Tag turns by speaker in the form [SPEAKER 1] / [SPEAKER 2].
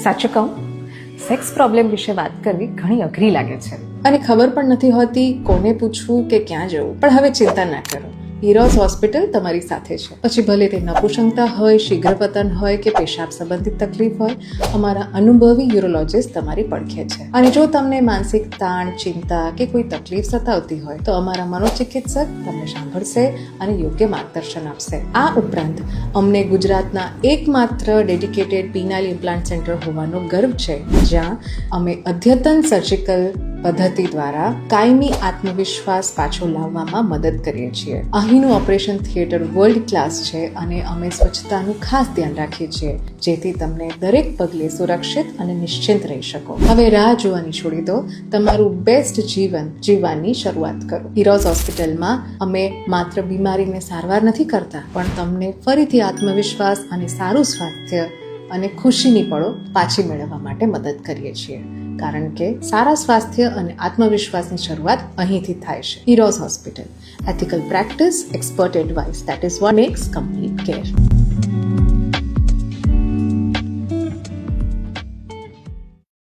[SPEAKER 1] સાચું કહું, sex problem વિશે વાત કરવી ઘણી અઘરી લાગે છે.
[SPEAKER 2] અને ખબર પણ નથી હોતી કોને પૂછવું કે ક્યાં જવું. પણ હવે ચિંતા ના કરો, હીરોઝ હોસ્પિટલ તમારી સાથે છે. પછી ભલે તે નપુંસકતા હોય, શીઘ્ર પતન હોય કે પેશાબ સંબંધિત તકલીફ હોય, અમારા અનુભવી યુરોલોજિસ્ટ તમારી પડખે છે. અને જો તમને માનસિક તાણ, ચિંતા કે કોઈ તકલીફ સતાવતી હોય તો અમારા મનોચિકિત્સક તમને સાંભળશે અને યોગ્ય માર્ગદર્શન આપશે. આ ઉપરાંત અમને ગુજરાતના એકમાત્ર ડેડિકેટેડ પીનાઇલ ઇમ્પ્લાન્ટ સેન્ટર હોવાનો ગર્વ છે, જ્યાં અમે અદ્યતન સર્જિકલ પદ્ધતિ દ્વારા કાયમી આત્મવિશ્વાસ પાછો લાવવામાં મદદ કરીએ છીએ. અહીંનું ઓપરેશન થિયેટર વર્લ્ડ ક્લાસ છે અને અમે સ્વચ્છતાનું ખાસ ધ્યાન રાખીએ છીએ, જેથી તમને દરેક પગલે સુરક્ષિત અને નિશ્ચિંત રહી શકો. હવે રાહ જોવાની છોડી દો, તમારું બેસ્ટ જીવન જીવવાની શરૂઆત કરો. હીરોઝ હોસ્પિટલમાં અમે માત્ર બીમારીને સારવાર નથી કરતા, પણ તમને ફરીથી આત્મવિશ્વાસ અને સારું સ્વાસ્થ્ય અને ખુશીની પળો પાછી મેળવવા માટે મદદ કરીએ છીએ. કારણ કે સારા સ્વાસ્થ્ય અને આત્મવિશ્વાસની શરૂઆત અહીંથી થાય છે. Heroes hospital, ethical practice, expert advice, that is what makes complete care.